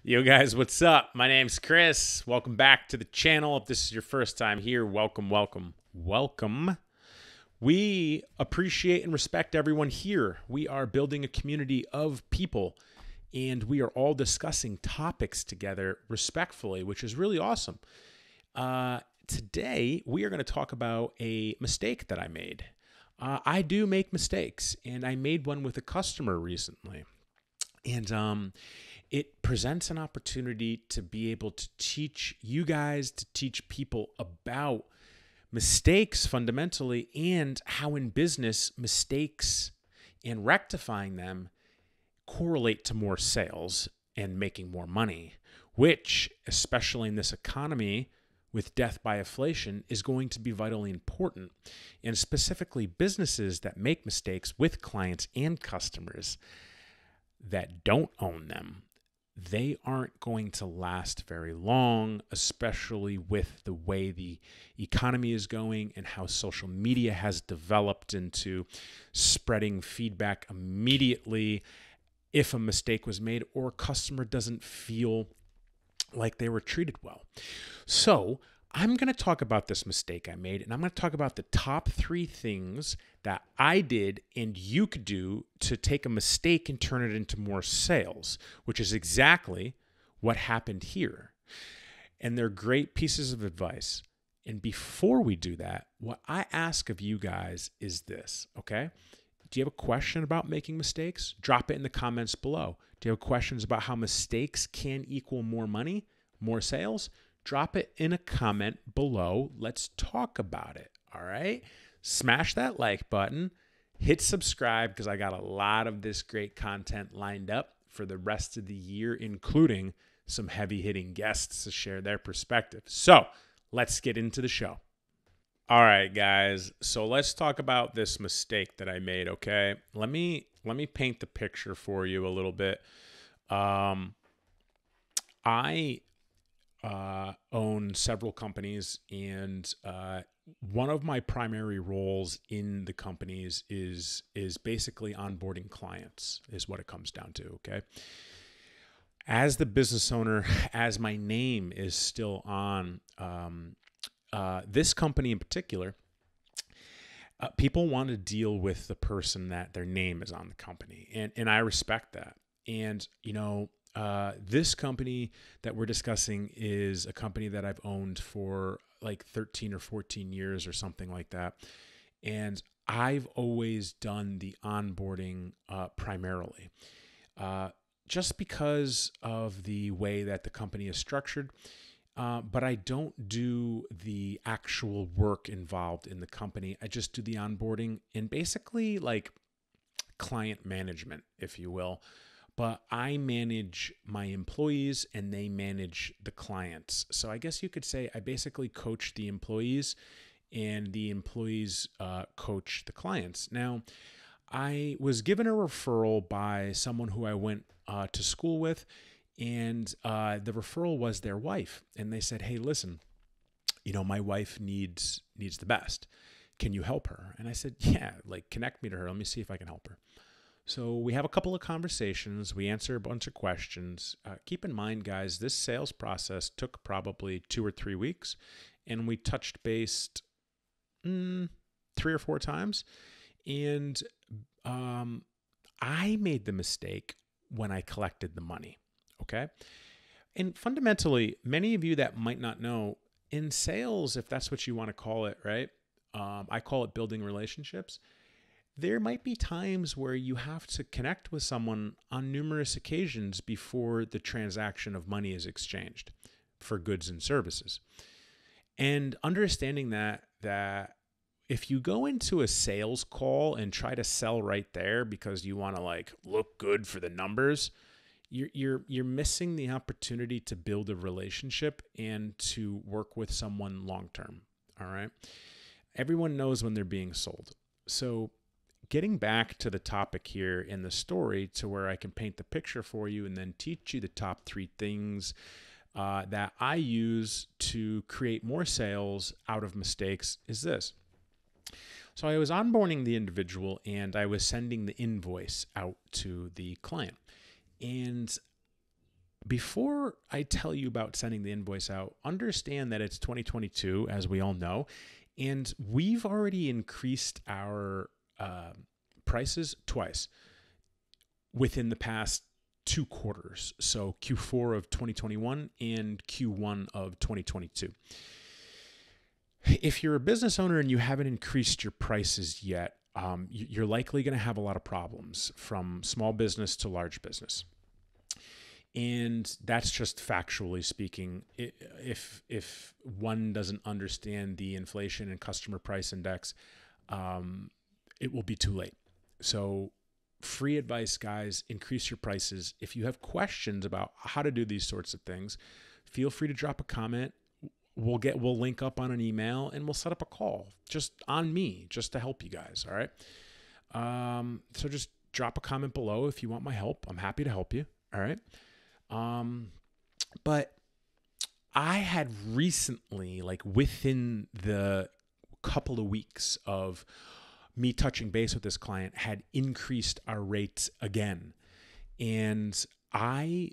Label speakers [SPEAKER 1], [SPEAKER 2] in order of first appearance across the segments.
[SPEAKER 1] Yo guys, what's up? My name's Chris. Welcome back to the channel. If this is your first time here, welcome, welcome, welcome. We appreciate and respect everyone here. We are building a community of people and we are all discussing topics together respectfully, which is really awesome. Today, we are going to talk about a mistake that I made. I do make mistakes, and I made one with a customer recently. And it presents an opportunity to be able to teach you guys, to teach people about mistakes fundamentally, and how in business mistakes and rectifying them correlate to more sales and making more money, which, especially in this economy with death by inflation, is going to be vitally important. And specifically businesses that make mistakes with clients and customers that don't own them, they aren't going to last very long, especially with the way the economy is going and how social media has developed into spreading feedback immediately if a mistake was made or a customer doesn't feel like they were treated well. So I'm going to talk about this mistake I made, and I'm going to talk about the top 3 things that I did and you could do to take a mistake and turn it into more sales, which is exactly what happened here. And they're great pieces of advice. And before we do that, what I ask of you guys is this, okay? Do you have a question about making mistakes? Drop it in the comments below. Do you have questions about how mistakes can equal more money, more sales? Drop it in a comment below. Let's talk about it, all right? Smash that like button. Hit subscribe because I got a lot of this great content lined up for the rest of the year, including some heavy-hitting guests to share their perspective. So let's get into the show. All right, guys. So let's talk about this mistake that I made, okay? Let me paint the picture for you a little bit. I own several companies, and one of my primary roles in the companies is basically onboarding clients, is what it comes down to, okay? As the business owner, as my name is still on this company in particular, people want to deal with the person that their name is on the company, and I respect that. And, this company that we're discussing is a company that I've owned for like 13 or 14 years or something like that. And I've always done the onboarding primarily, just because of the way that the company is structured. But I don't do the actual work involved in the company. I just do the onboarding and basically like client management, if you will. But I manage my employees and they manage the clients. So I guess you could say I basically coach the employees and the employees coach the clients. Now, I was given a referral by someone who I went to school with, and the referral was their wife. And they said, hey, listen, my wife needs the best. Can you help her? And I said, yeah, like connect me to her. Let me see if I can help her. So we have a couple of conversations. We answer a bunch of questions. Keep in mind, guys, this sales process took probably 2 or 3 weeks, and we touched base 3 or 4 times. And I made the mistake when I collected the money, okay? And fundamentally, many of you that might not know, in sales, if that's what you want to call it, right? I call it building relationships. There might be times where you have to connect with someone on numerous occasions before the transaction of money is exchanged for goods and services. And understanding that if you go into a sales call and try to sell right there because you want to like look good for the numbers, you're missing the opportunity to build a relationship and to work with someone long term. All right. Everyone knows when they're being sold. So getting back to the topic here in the story to where I can paint the picture for you and then teach you the top 3 things that I use to create more sales out of mistakes is this. So I was onboarding the individual and I was sending the invoice out to the client. And before I tell you about sending the invoice out, understand that it's 2022, as we all know, and we've already increased our prices twice within the past 2 quarters. So Q4 of 2021 and Q1 of 2022. If you're a business owner and you haven't increased your prices yet, you're likely going to have a lot of problems from small business to large business. And that's just factually speaking. If one doesn't understand the inflation and customer price index, it will be too late. So free advice, guys, increase your prices. If you have questions about how to do these sorts of things, feel free to drop a comment. We'll link up on an email and we'll set up a call just on me, just to help you guys. All right. So just drop a comment below if you want my help. I'm happy to help you. All right. But I had recently, like within the couple of weeks of me touching base with this client, had increased our rates again. And I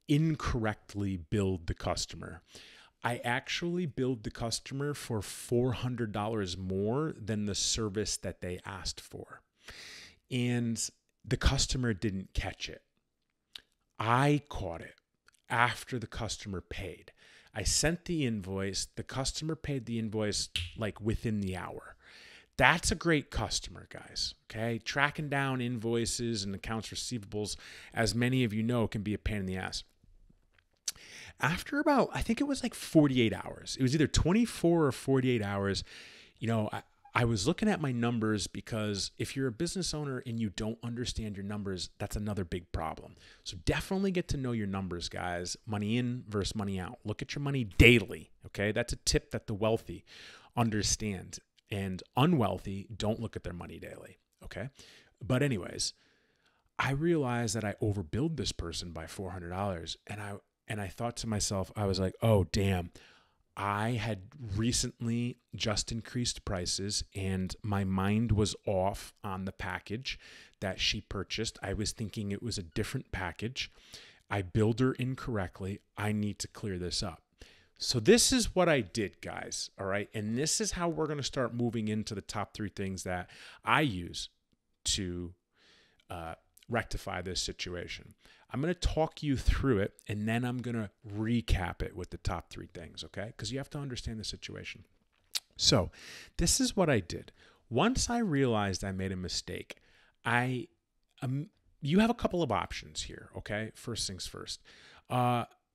[SPEAKER 1] incorrectly billed the customer. I actually billed the customer for $400 more than the service that they asked for. And the customer didn't catch it. I caught it after the customer paid. I sent the invoice. The customer paid the invoice like within the hour. That's a great customer, guys. Okay. Tracking down invoices and accounts receivables, as many of you know, can be a pain in the ass. After about, I think it was like 48 hours. It was either 24 or 48 hours. I was looking at my numbers, because if you're a business owner and you don't understand your numbers, that's another big problem. So definitely get to know your numbers, guys. Money in versus money out. Look at your money daily, okay? That's a tip that the wealthy understand. And unwealthy don't look at their money daily, okay? But anyways, I realized that I overbilled this person by $400, and I thought to myself, I was like, oh, damn. I had recently just increased prices and my mind was off on the package that she purchased. I was thinking it was a different package. I billed her incorrectly. I need to clear this up. So this is what I did, guys. All right. And this is how we're going to start moving into the top 3 things that I use to rectify this situation. I'm going to talk you through it, and then I'm going to recap it with the top 3 things, okay? Because you have to understand the situation. So this is what I did. Once I realized I made a mistake, you have a couple of options here, okay? First things first.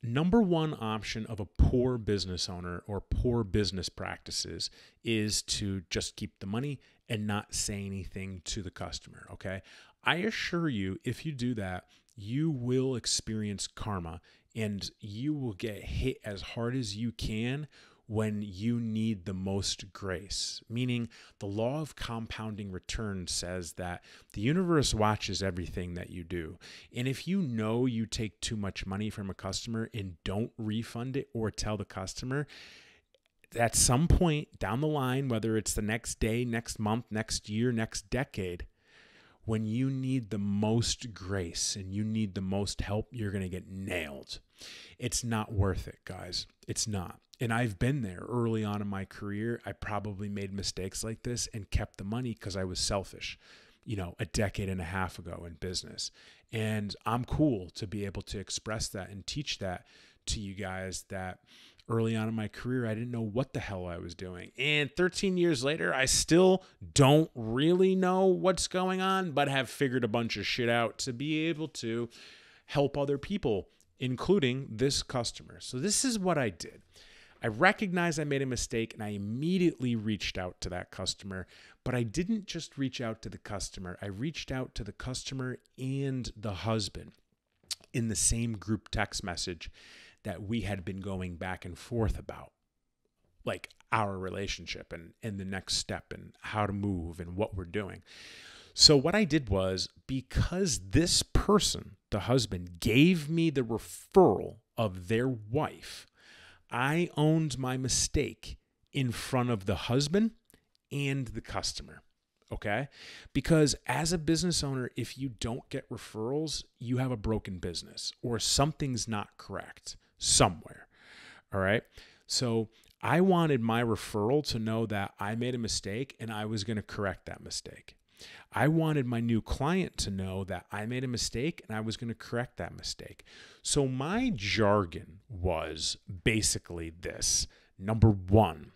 [SPEAKER 1] Number one option of a poor business owner or poor business practices is to just keep the money and not say anything to the customer, okay? I assure you, if you do that, you will experience karma and you will get hit as hard as you can when you need the most grace. Meaning the law of compounding return says that the universe watches everything that you do. And if you know you take too much money from a customer and don't refund it or tell the customer, at some point down the line, whether it's the next day, next month, next year, next decade, when you need the most grace and you need the most help, you're going to get nailed. It's not worth it, guys. It's not. And I've been there early on in my career. I probably made mistakes like this and kept the money because I was selfish, a decade and a half ago in business. And I'm cool to be able to express that and teach that to you guys, that early on in my career, I didn't know what the hell I was doing. And 13 years later, I still don't really know what's going on, but have figured a bunch of shit out to be able to help other people, including this customer. So this is what I did. I recognized I made a mistake and I immediately reached out to that customer, but I didn't just reach out to the customer. I reached out to the customer and the husband in the same group text message that we had been going back and forth about, like our relationship and the next step and how to move and what we're doing. So what I did was, because this person, the husband, gave me the referral of their wife, I owned my mistake in front of the husband and the customer. okay? Because as a business owner, if you don't get referrals, you have a broken business or something's not correct somewhere, all right? So I wanted my referral to know that I made a mistake and I was going to correct that mistake. I wanted my new client to know that I made a mistake and I was going to correct that mistake. So my jargon was basically this. Number one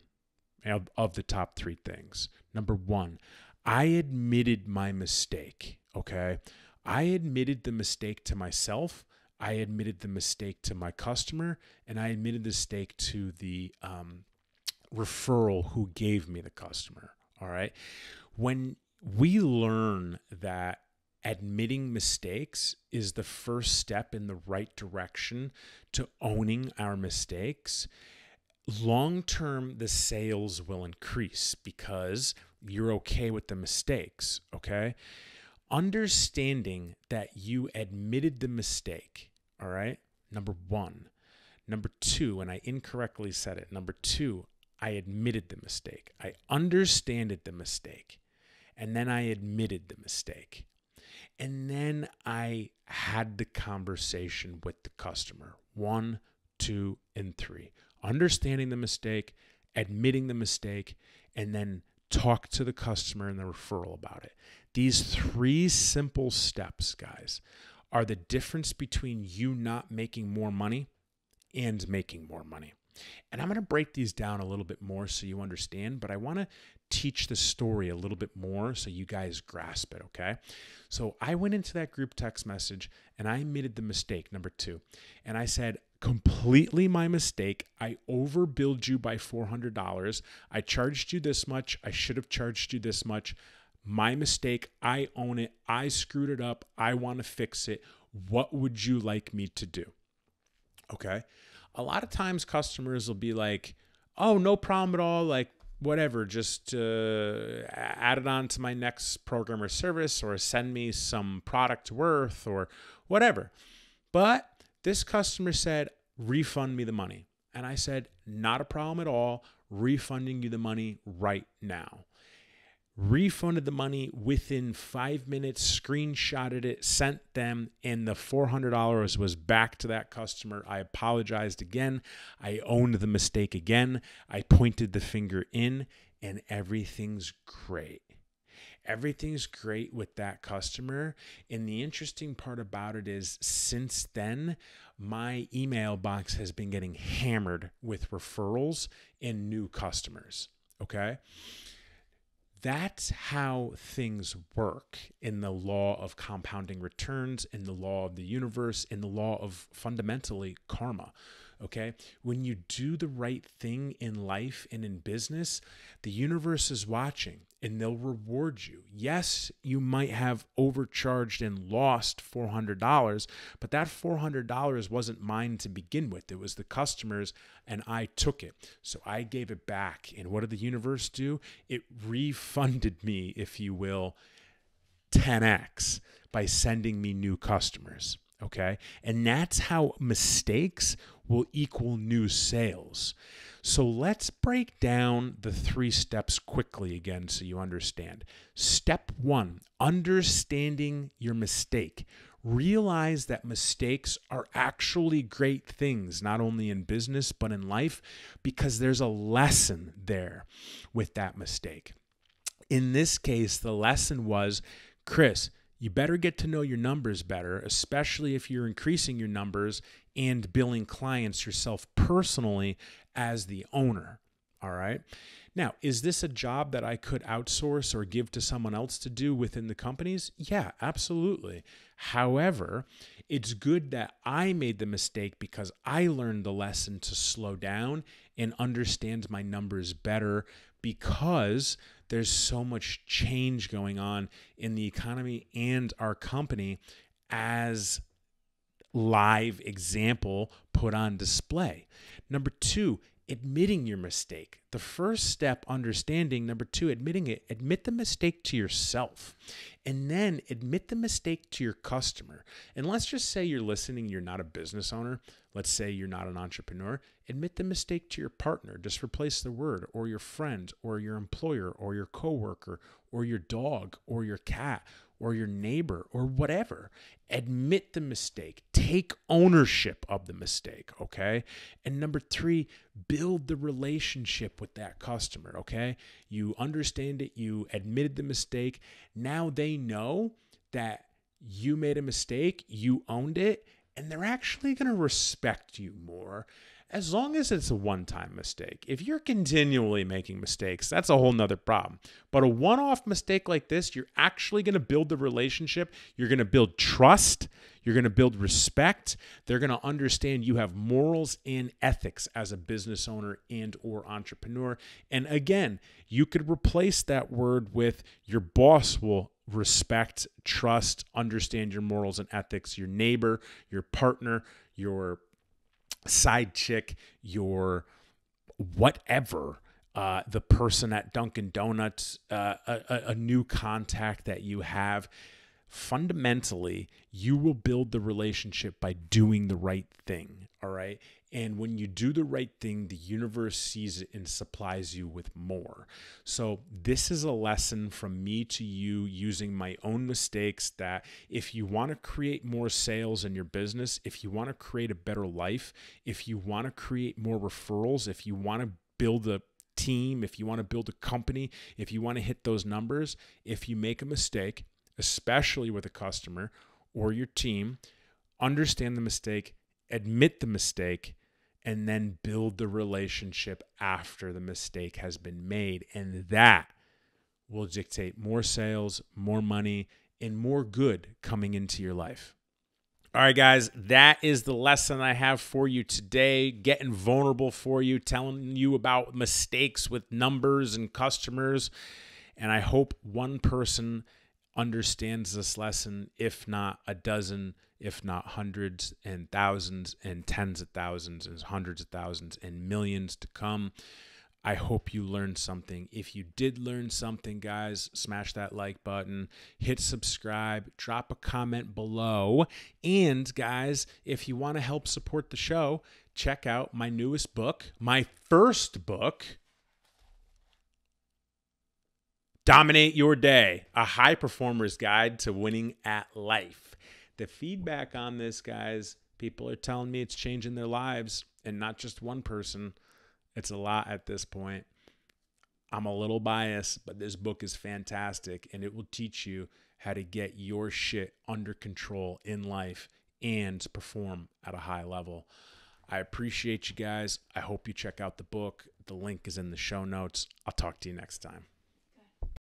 [SPEAKER 1] of the top three things. Number one, I admitted my mistake, okay? I admitted the mistake to myself. I admitted the mistake to my customer, and I admitted the mistake to the referral who gave me the customer, all right? When we learn that admitting mistakes is the first step in the right direction to owning our mistakes, long-term, the sales will increase because you're okay with the mistakes, okay? Understanding that you admitted the mistake, all right? Number one. Number two, and I incorrectly said it. Number two, I admitted the mistake. I understood the mistake. And then I admitted the mistake. And then I had the conversation with the customer. 1, 2, and 3. Understanding the mistake, admitting the mistake, and then talk to the customer and the referral about it. These 3 simple steps, guys, are the difference between you not making more money and making more money. And I'm going to break these down a little bit more so you understand, but I want to teach the story a little bit more so you guys grasp it, okay? So I went into that group text message and I admitted the mistake, number 2. And I said, completely my mistake. I overbilled you by $400. I charged you this much. I should have charged you this much. My mistake. I own it. I screwed it up. I want to fix it. What would you like me to do? Okay. A lot of times customers will be like, oh, no problem at all. Like, whatever, just add it on to my next program or service, or send me some product worth or whatever. But this customer said, refund me the money. And I said, not a problem at all. Refunding you the money right now. Refunded the money within 5 minutes, screenshotted it, sent them, and the $400 was back to that customer. I apologized again. I owned the mistake again. I pointed the finger in, and everything's great. Everything's great with that customer. And the interesting part about it is, since then, my email box has been getting hammered with referrals and new customers. Okay? That's how things work in the law of compounding returns, in the law of the universe, in the law of fundamentally karma. Okay? When you do the right thing in life and in business, the universe is watching and they'll reward you. Yes, you might have overcharged and lost $400, but that $400 wasn't mine to begin with. It was the customer's, and I took it. So I gave it back. And what did the universe do? It refunded me, if you will, 10x by sending me new customers. Okay? And that's how mistakes will equal new sales. So let's break down the 3 steps quickly again so you understand. Step 1, understanding your mistake. Realize that mistakes are actually great things, not only in business, but in life, because there's a lesson there with that mistake. In this case, the lesson was, Chris, you better get to know your numbers better, especially if you're increasing your numbers and billing clients yourself personally as the owner. All right. Now, is this a job that I could outsource or give to someone else to do within the companies? Yeah, absolutely. However, it's good that I made the mistake because I learned the lesson to slow down and understand my numbers better, because there's so much change going on in the economy and our company, as live example put on display. Number 2, admitting your mistake. The first step, understanding. Number two, admitting it. Admit the mistake to yourself. And then admit the mistake to your customer. And let's just say you're listening, you're not a business owner. Let's say you're not an entrepreneur. Admit the mistake to your partner. Just replace the word, or your friend, or your employer, or your coworker, or your dog, or your cat, or your neighbor, or whatever. Admit the mistake. Take ownership of the mistake, okay? And number three, build the relationship with that customer, okay? You understand it. You admitted the mistake. Now they know that you made a mistake, you owned it, and they're actually going to respect you more as long as it's a one-time mistake. If you're continually making mistakes, that's a whole nother problem. But a one-off mistake like this, you're actually going to build the relationship. You're going to build trust. You're going to build respect. They're going to understand you have morals and ethics as a business owner and or entrepreneur. And again, you could replace that word with your boss will respect, trust, understand your morals and ethics, your neighbor, your partner, your side chick, your whatever, the person at Dunkin' Donuts, a new contact that you have. Fundamentally, you will build the relationship by doing the right thing, all right? And when you do the right thing, the universe sees it and supplies you with more. So this is a lesson from me to you using my own mistakes that if you want to create more sales in your business, if you want to create a better life, if you want to create more referrals, if you want to build a team, if you want to build a company, if you want to hit those numbers, if you make a mistake, especially with a customer or your team, understand the mistake, admit the mistake, and then build the relationship after the mistake has been made. And that will dictate more sales, more money, and more good coming into your life. All right, guys, that is the lesson I have for you today. Getting vulnerable for you, telling you about mistakes with numbers and customers. And I hope one person understands this lesson, if not a dozen, if not hundreds and thousands and tens of thousands and hundreds of thousands and millions to come. I hope you learned something. If you did learn something, guys, smash that like button, hit subscribe, drop a comment below. And guys, if you want to help support the show, check out my newest book, my first book, Dominate Your Day, a high performer's guide to winning at life. The feedback on this, guys, people are telling me it's changing their lives, and not just one person. It's a lot at this point. I'm a little biased, but this book is fantastic, and it will teach you how to get your shit under control in life and perform at a high level. I appreciate you guys. I hope you check out the book. The link is in the show notes. I'll talk to you next time.